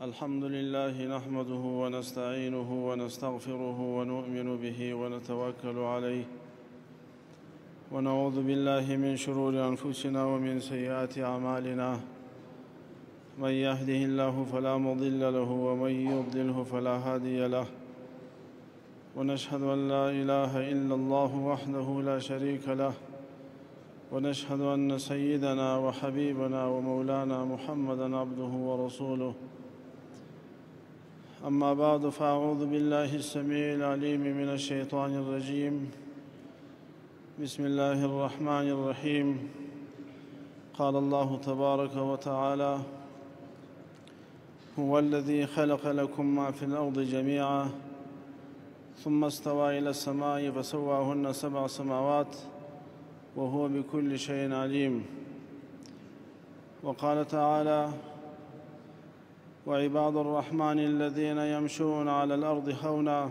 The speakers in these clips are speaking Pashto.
الحمد لله نحمده ونستعينه ونستغفره ونؤمن به ونتوكل عليه ونعوذ بالله من شرور أنفسنا ومن سيئات أعمالنا من يهده الله فلا مضل له ومن يضلله فلا هادي له ونشهد أن لا إله إلا الله وحده لا شريك له ونشهد أن سيدنا وحبيبنا ومولانا محمدًا عبده ورسوله أما بعد فأعوذ بالله السميع العليم من الشيطان الرجيم بسم الله الرحمن الرحيم قال الله تبارك وتعالى هو الذي خلق لكم ما في الأرض جميعا ثم استوى إلى السماء فسواهن 7 سماوات وهو بكل شيء عليم وقال تعالى وعباد الرحمن الذين يمشون على الأرض هونا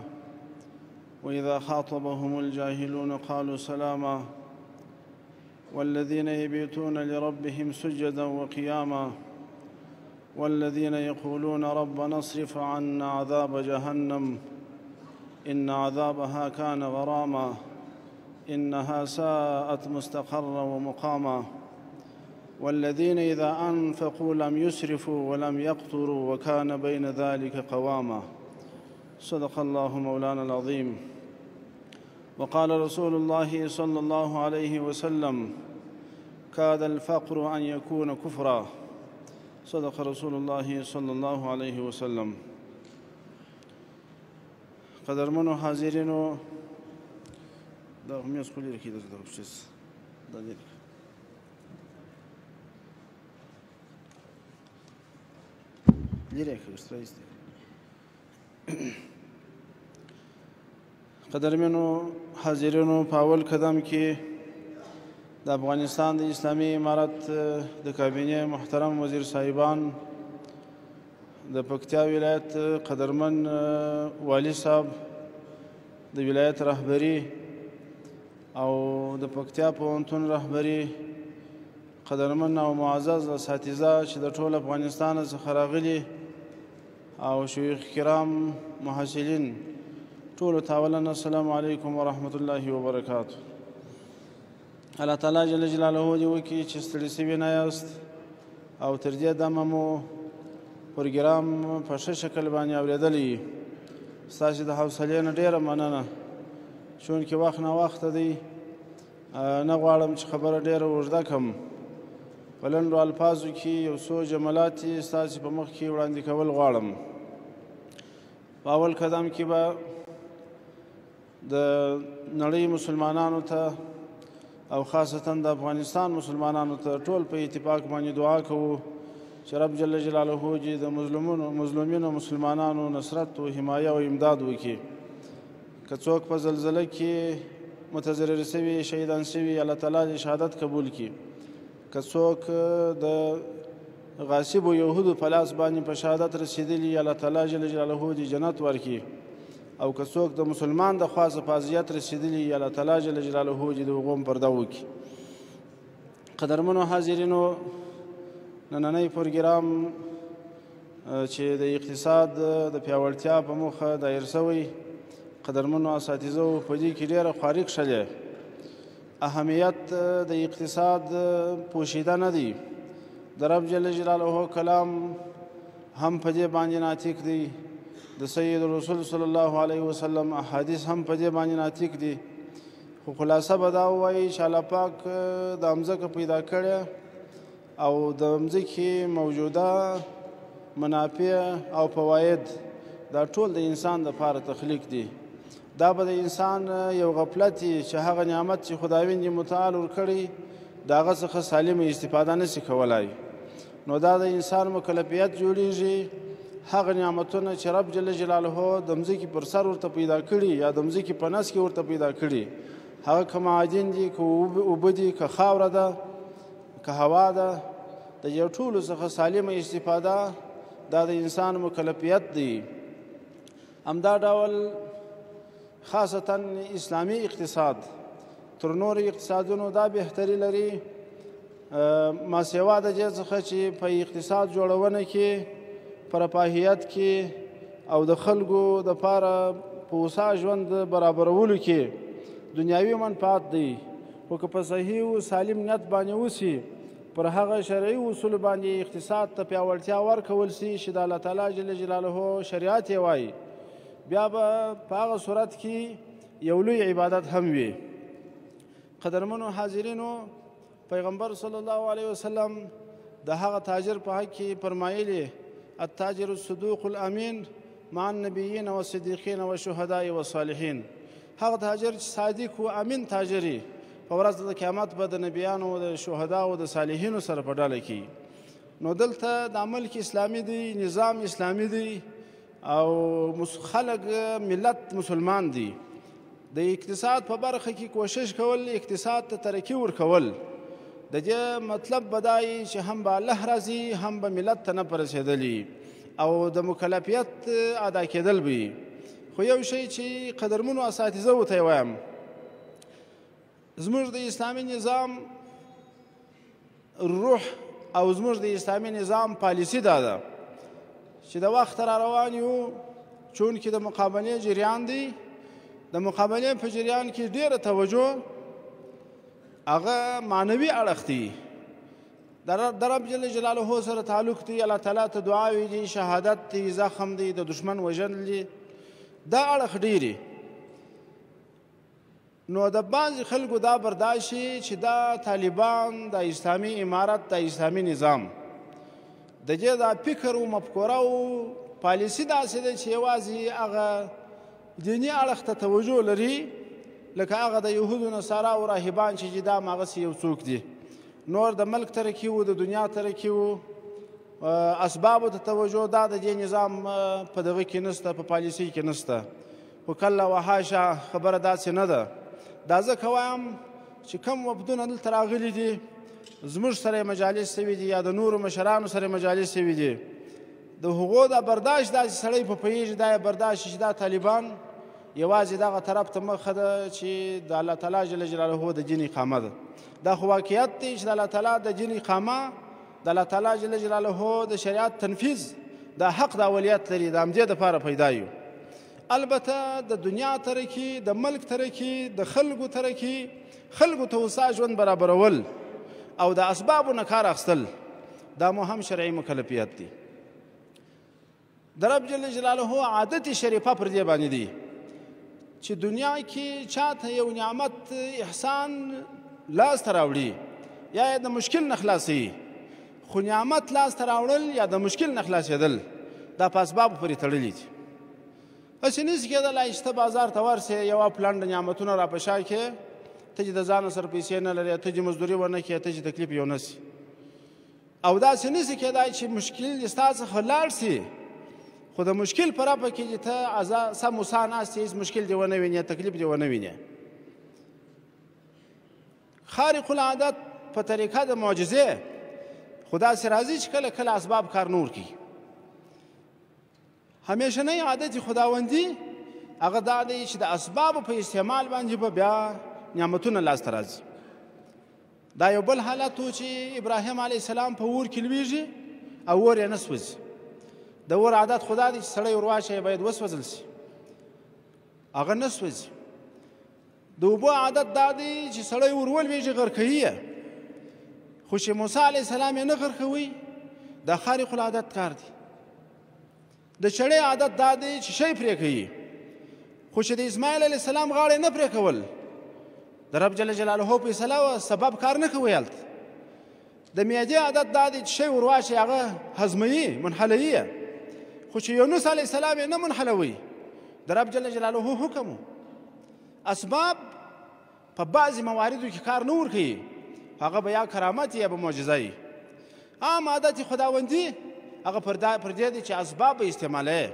وإذا خاطبهم الجاهلون قالوا سلاما والذين يبيتون لربهم سجدا وقياما والذين يقولون ربنا اصرف عنا عذاب جهنم إن عذابها كان غراما إنها ساءت مستقرا ومقاما والذين إذا أنفقوا لم يسرفوا ولم يقتروا وكان بين ذلك قواما صدق الله مولانا العظيم وقال رسول الله صلى الله عليه وسلم كاد الفقر أن يكون كفرا صدق رسول الله صلى الله عليه وسلم قدرمنو حاضرینو دا میز خو لري کېده دا چیز دا لري لري ښایسته قدرمنو حاضرینو په اول قدم کې د افغانستان د اسلامي امارت د کابینې محترم وزیر صاحبان د پکتیا ولایت قدرمن والی صاحب د ولایت رهبری او د پکتیا پوهنتون رهبری قدرمن او معزز اساتذه چې د ټول افغانستان څخه راغلي او شیوخ کرام محصلین ټولو ته اولا السلام علیکم ورحمة الله وبرکاته الله تعالی جل جلاله دې وکړي چې ستړي سوي نه یاست او تر دې دمه مو پروګرام په ښه شکل باندې اورېدلی ستاسې د حوصلې نه ډېره مننه چونکې وخت ناوخته دی نه غواړم چې خبره ډېره اوږده کړم په لنډو الفاظو کې یو څو جملات یې ستاسې په مخ کې وړاندې کول غواړم په اول قدم کې به د نړۍ مسلمانانو ته او خاصتا د افغانستان مسلمانانو ته ټول په اتفاق باندې دعا کوو چې رب جل جلاله دې د مظلومینو مسلمانانو نصرت و حمایه او امداد وکړي که څوک په زلزله کې متضرر سوي شهیدان سوي الله تعالی دې شهادت قبول کړي که څوک د غاصبو یهودو په لاس باندې په شهادت رسېدلي الله تعالی جل جلاله دې جنت ورکړي او که څوک د مسلمان د خوا څخه په اذیت رسېدلي الله تعالی جل جلاله دې د هغو هم پرده وکړي قدرمنو حاضرینو نننی پروګرام چې د اقتصاد د پیاوړتیا په موخه دایر شوی قدرمنو اساتذو په دې کې ډېره خواریک شلې اهمیت د اقتصاد پوشیده نه دی د رب جل جلاله کلام هم په دې باندې ناطق دی د سید رسول صلی الله علیه وسلم احادیث هم په دې باندې ناطق دي خو خلاصه به دا ووایي چې الله پاک دا مځکه پیدا کړې او د مځکې موجوده منافع او فواید دا ټول د انسان دپاره تخلیق دي دا به د انسان یو غفلت چې هغه نعمت چې خداوند یې متعال ورکړی د هغه څخه سالمه استفاده نشي کولی نو دا د انسان مکلفیت جوړیږي هغه نعمتونه چې رب جل جلاله د مځکې پر سر ورته پیدا کړي یا د مځکې په نس کې ورته پیدا کړي هغه که معادن دي که اوبه دي که خاوره ده که هوا ده د یو ټولو څخه سالمه استفاده دا د انسان مکلفیت دی همدا ډول خاصتا اسلامی اقتصاد تر نورو اقتصادونو دا بهتري لري ماسیوا د دې څخه چې په اقتصاد جوړونه کې په رفاهیت کې او د خلکو دپاره په هوسا ژوند برابرولو کې دنیاوي منفعت دی، خو که په صحیح او سالم نیت باندې وسي، پر هغه شرعي اصولو باندې اقتصاد ته پیاوړتیا ورکول سي چې د الله تعالی جل جلاله شریعت یې وایي، بیا به په هغه صورت کې یو لوی عبادت هم وي. قدرمنو حاضرینو، پیغمبر صلی الله علیه وسلم د هغه تاجر په حق کې فرمایلي: التاجر الصدوق الامین مع النبیین والصدیقین والشهداء والصالحین. هغه تاجر چې صادق او امین تاجري، په ورځ د قیامت به د نبیانو او د شهداء او د صالحینو سره په ډله کې. نو دلته د ملک اسلامي دی، نظام اسلامي دی او خلک ملت مسلمان دی. د اقتصاد په برخه کې کوشش کول، اقتصاد ته ترقي ورکول، د دې مطلب به دا وي چې هم به الله راضي، هم به ملت ته نه رسېدلي او د مکلفیت ادا کېدل به وي. خو یو شی چې قدرمنو اساتذه ورته یې وایم، زموږ د اسلامي نظام روح او زموږ د اسلامي نظام پالیسي دا ده چې د وخت را روان یو، چونکې د مقابلې جریان دی. د مقابلې په جریان کې ډېره توجه هغه معنوي اړخ دی، د رب جل جلاله سره تعلق دی، الله تعالی ته دعاوې دي، شهادت دی، زخم دی، د دشمن وژنل دي، دا اړخ ډېرې. نو د بعضې خلکو دا برداشت شي چې دا طالبان، د اسلامي امارت، د اسلامي نظام د دې دا فکر او مفکوره او پالیسي داسې ده چې یوازې هغه دیني اړخ ته توجه لري، لکه هغه د یهودو نصارا او راهبان چې دا هماغسې یو څوک دي. نور د ملک ترقي و، د دنیا ترقي و، اسبابو ته توجه، دا د دې نظام په دغه کې نشته، په پالیسۍ کې نشته. خو کله وحاشا خبره داسې نه ده. دا ځکه وایم چې کوم وفدونه دلته راغلي دي، زموږ سره یې مجالس سوي دي یا د نورو مشرانو سره یې مجالس سوي دي، د هغو دا برداشت داسې سړی په پوهېږي، دا یې برداشت چې دا طالبان یوازې دغه طرف ته مخه ده چې د الله تعالی جل جلاله د دین اقامه ده. دا خو واقعیت دی چې د الله تعالی د دین اقامه، د الله تعالی جل جلاله د شریعت تنفیذ، دا حق د اولیت لري، د همدې دپاره پیدا یو. البته د دنیا ترقي، د ملک ترقي، د خلکو ترقي، خلکو ته هوسا ژوند برابرول او د اسبابو نه کار اخیستل، دا مو هم شرعي مکلفیت دی. د رب جل جلاله عادت شریفه پر دې باندې دی چې دنیا کې چاته یو نعمت احسان لاس ته راوړي، یا یې د مشکل نه خلاصوي. خو نعمت لاس ته راوړل یا د مشکل نه خلاصېدل، دا په اسبابو پورې تړلي دي. هسې نشي کېدلی چې ته بازار ته ورسې، یوه پلنډ نعمتونه را په شا کې، ته چې د ځانه سره پیسې نه لرې، ته چې مزدوري ونه کړې، ته چې تکلیف یې ونه سي. او داسې نشي کېدای چې مشکل دې ستا څخه لاړ سي، خو د مشکل په رپه کې چې ته سم وسا ناست یې، هېڅ مشکل دې ونه وینې، تکلیف دې ونه وینې. خارق العادت په طریقه د معجزې خو داسې راځي چې کله کله اسباب کار نه ورکوي. همیشنی عادت خداوندي هغه دا دی چې د اسبابو په استعمال باندې به بیا نعمتونه لاسته راځي. دا یو بل حالت و چې ابراهیم علیه السلام په اور کې لویږي او اور یې نه سوځي. د اور عادت خدا دی چې سړی ور واچوي باید وسوځل شي، هغه نه سوځي. د اوبو عادت دا دی چې سړی ور ولویږي غرقوي یې، خو چې موسی علیه السلام یې نه غرقوي، دا خارق العادت کار دی. د چړې عادت دا دی چې شی پرې کوي، خو چې د اسماعیل علیه السلام غاړه نه پرې کول، د رب جل جلاله فیصله وه، سبب کار نه کوي هلته. د معدې عادت دا دی چې شی ور واچوي هغه هضموي، منحلوي یې، خو چې یونس علیه السلام یې نه منحلوي، د رب جل جلاله حکم و. اسباب په بعضې مواردو کې کار نه ورکوي، هغه به یا کرامت یا به معجزه وي. عام عادت خداوندي هغه پر دې دی چې اسباب استعمالوي.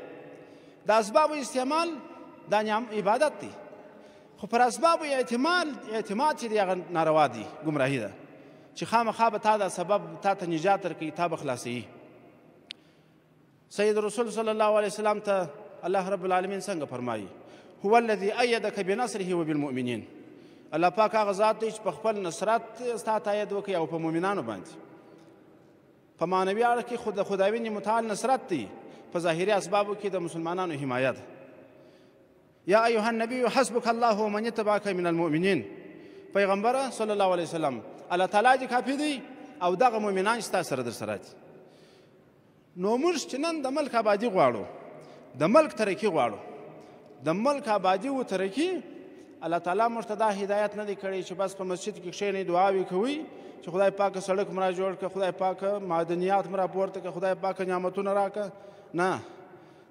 د اسبابو استعمال دا عبادت دی، خو پر اسبابو اعتماد چې دی هغه ناروا دی، ګمراهي ده، چې خامخا به تا دا سبب تا ته نجات درکوي، تا به خلاصوي. سید رسول صلی الله علیه وسلم ته الله رب العالمین څنګه فرمایي: هو الذي ایدک بنصره وبالمؤمنین. الله پاک هغه ذات دی چې په خپل نصرت ستا تایید وکړي او په مؤمنانو باندې. په معنوي اړخ کې خو د خداوند متعال نصرت دی، په ظاهري اسبابو کې د مسلمانانو حمایت. یا ایها النبی حسبک الله ومن یتبعک من المؤمنین، پیغمبره صلی الله علیه وسلم الله تعالی دې کافي دی او دغه مؤمنان چې ستا سره در سره دي. نو موږ چې نن د ملک آبادي غواړو، د ملک ترقي غواړو، د ملک آبادي و ترقي، الله تعالی موږ ته دا هدایت نه دی کړی چې بس په مسجد کې کښېنئ دعاوې کوئ چې خدای پاکه سړک مو را جوړ کړه، خدای پاکه معدنیات مو را پورته کړه، خدای پاکه نعمتونه راکړه. نه،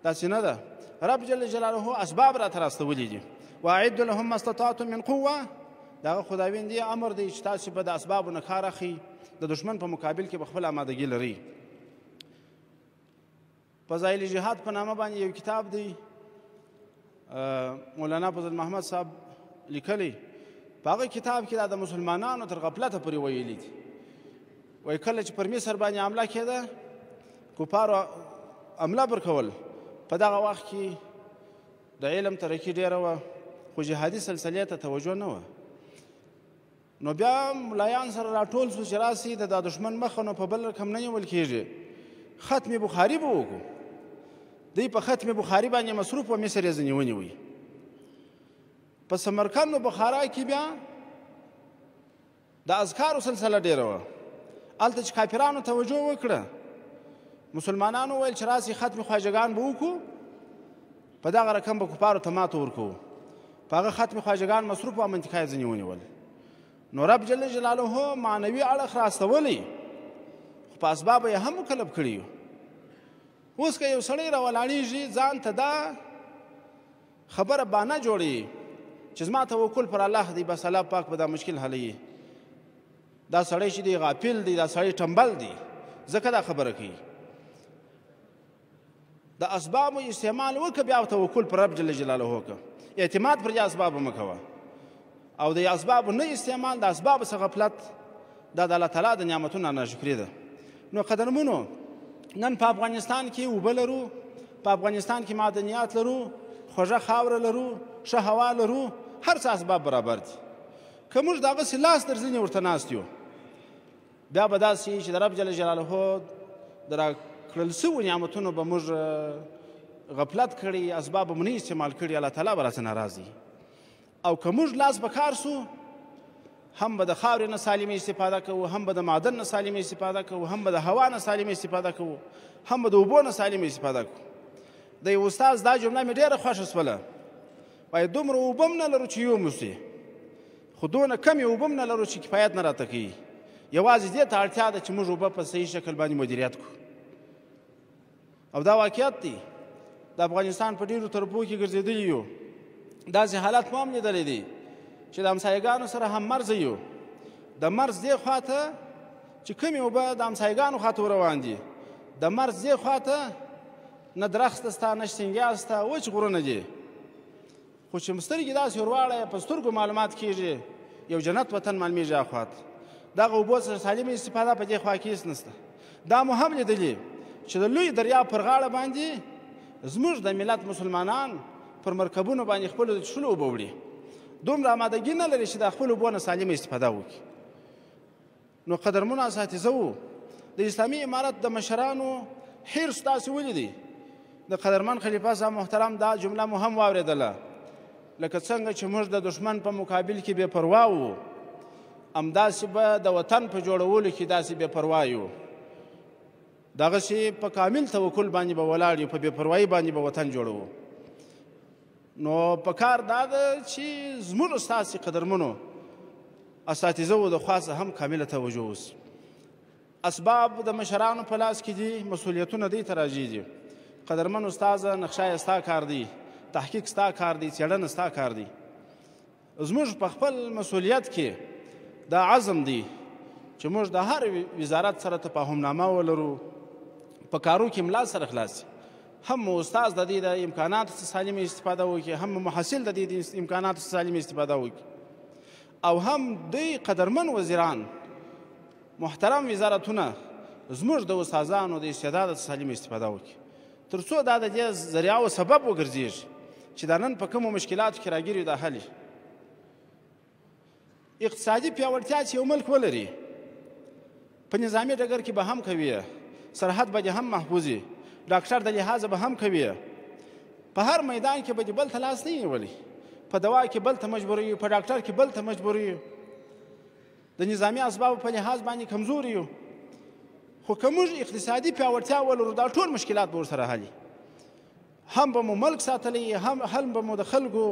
داسې نه ده. رب جل جلاله اسباب راته راستولي دي. واعدوا لهم ما استطعتم من قوه، دغه خداوند یې امر دی چې تاسې به د اسبابو نه کار اخلئ، د دشمن په مقابل کې به خپل آمادګي لرئ. فضایل جهاد په نامه باندې یو کتاب دی مولانا فضل محمد صاحب لیکلی. په هغه کتاب کې دا د مسلمانانو تر غفلته پورې ویلي دي. وایي کله چې پر مصر باندې حمله کېده، کفارو حمله پر کول، په دغه وخت کې د علم ترقي ډېره وه، خو جهادي سلسلې ته توجه نه وه. نو بیا ملایان سره راټول شو چې راسي د دشمن مخه نو په بل رقم نه نیول کېږي، ختم بخاري به وکړو. دوی په ختم بخاري باندې مصروف و، مصر یې ځینې ونیوی. په سمرقند و بخارا کې بیا د اذکارو سلسله ډېره وه. هلته چې کافرانو توجه وکړه، مسلمانانو ویل چې راسي ختم خواجګان به وکړو، په دغه رقم به کفارو ته ماته ورکوو. په هغه ختم خواجګان مصروف و، منطقه یې ځینې ونیول. نو رب جل جلاله معنوي اړخ راستولی، خو په اسبابو یې هم مکلف کړي. اوس که یو سړی راولاړېږي ځان ته دا خبره بانه جوړوي چې زما توکل پر الله دی، بس الله پاک به دا مشکل حلوي. دا سړی چې دی غافل دی، دا سړی ټمبل دی، ځکه دا خبره کوي. د اسبابو استعمال وکړه، بیا توکل پر رب جل جلاله وکړه، اعتماد پر دې اسبابو مه کوه. او د اسبابو نه استعمال، د اسبابو څخه غفلت، دا د الله تعالی د نعمتونو ناشکري ده. نو قدرمنو، نن په افغانستان کې اوبه لرو، په افغانستان کې معدنیات لرو، خوږه خاوره لرو، ښه هوا لرو، هر څه اسباب برابر دي. که موږ دغسې لاس در ځینې ورته ناست یو، بیا به داسې چې د رب جل جلاله د راکړل سوو نعمتونو به موږ غفلت کړي، اسباب مو نه استعمال کړي، الله تعالی به راڅه ناراضي. او که موږ لاس به کار سو، هم به د خاورې نه سالمه استفاده کوو، هم به د معدن نه سالمه استفاده کوو، هم به د هوا نه سالمه استفاده کوو، هم به د اوبو نه سالمه استفاده کوو. د یو استاذ دا جمله مې ډېره خوښه شوله، وایي دومره اوبه هم نه لرو چې یو موسې، خو دونه کمې اوبه هم نه لرو چې کفایت نه راته کوي. یوازې دې ته اړتیا ده چې موږ اوبه په صحیح شکل باندې مدیریت کړو. او دا واقعیت دی. د افغانستان په ډېرو طرفو کې ګرځېدلي یو، داسې حالت مو هم لیدلی دی چې د همسایګانو سره هم مرزه یو. د مرز دې خواته چې کومې اوبه د همسایګانو خواته روان دي، د مرز دې خواته نه درخته سته، نه شتنګیا سته، وچ غرونه دي. خو چې سترګې داسې ورواړی، په سترګو معلومات کېږي، یو جنت وطن معلومېږي هغه خواته. دغه اوبو څخه سالمه استفاده په دې خوا کې هېڅ نشته. دا مو هم لیدلي چې د لوی دریاب پر غاړه باندې زموږ د ملت مسلمانان پر مرکبونو باندې خپلو د څښلو اوبه وړي، دومره آمادګي نه لري چې د خپلو اوبو نه سالمه استفاده وکړي. نو قدرمنو اساتذه وو، د اسلامي امارت د مشرانو حرص تاسې ولیدئ. د قدرمن خلیفه صاحب محترم دا جمله مو هم واورېدله، لکه څنګه چې موږ د دشمن په مقابل کې بې پروا وو، همداسې به د وطن په جوړولو کې داسې بې پروا یو. دغسې په کامل توکل باندې به ولاړ یو، په بې پروایي باندې به وطن جوړوو. نو په کار دا ده چې زموږ ستاسې قدرمنو اساتذه و د خوا څخه هم کامله توجه وسي. اسباب د مشرانو په لاس کې دي، مسؤلیتونه دوی ته راجع دي. قدرمن استاذه، نقشه ستا کار دی، تحقیق ستا کار دی، څېړنه ستا کار دی. زموږ په خپل مسؤلیت کې دا عزم دی چې موږ د هر وزارت سره تفاهمنامه ولرو، په کارو کې ملا سره خلاص، هم استاذ د دې د امکاناتو څخه سالمه استفاده وکړي، هم محصل د دې د امکاناتو څخه سالمه استفاده وکړي، او هم دوی قدرمن وزیران، محترم وزارتونه زموږ د استادانو د استعداد څخه سالمه استفاده وکړي، تر څو دا د دې ذریعه او سبب وګرځېږي چې دا نن په کومو مشکلاتو کې راګیر دا حل. اقتصادي پیاوړتیا چې یو ملک ولري په نظامي ډګر کې به هم کوي، سرحد به دې هم محفوظ وي، ډاکټر د لحاظه به هم کوي، په هر میدان کې به دې بل ته لاس نه نیولی، په دوا کې بل ته مجبوروي، په ډاکټر کې بل ته مجبوروي، د نظامي اسبابو په لحاظ باندې کمزوري یو. خو که موږ اقتصادي پیاوړتیا ولرو دا ټول مشکلات به ورسره حل وي. هم به مو ملک ساتلی، هم به مو د خلکو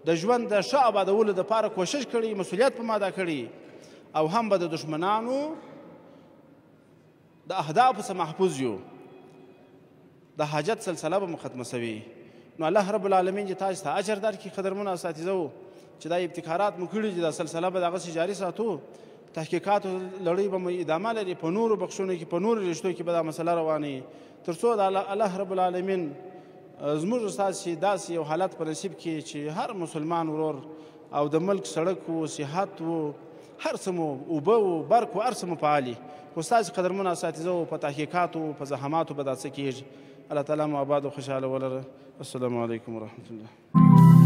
د ژوند د ښه آبادولو دپاره کوشش کړی، مسؤلیت په ما ادا کړي، او هم به د دښمنانو د اهدافو څخه محفوظ یو، د حاجت سلسله به مو ختمه سوي. نو الله رب العالمین چې تاسو ته اجر درکړي قدرمنو اساتذو چې دا ابتکارات مو کړي دي، دا سلسله به دغسې جاري ساتو، تحقیقاتو لړۍ به مو ادامه لري، په نورو بخښونو کې په نورو رشتو کې به دا مسله روانه تر څو د الله رب العالمین زموږ ستاسې داسې یو حالت په نصیب کړي چې هر مسلمان ورور او د ملک سړک و، صحت و، هر څه مو اوبه و، برق و، هر څه مو فعال وي. خو ستاسې قدرمنو اساتذو په تحقیقاتو په زحماتو به دا څه کېږي. الله تعالی مو آباد و خوشحاله ولره. السلام علیکم ورحمة الله.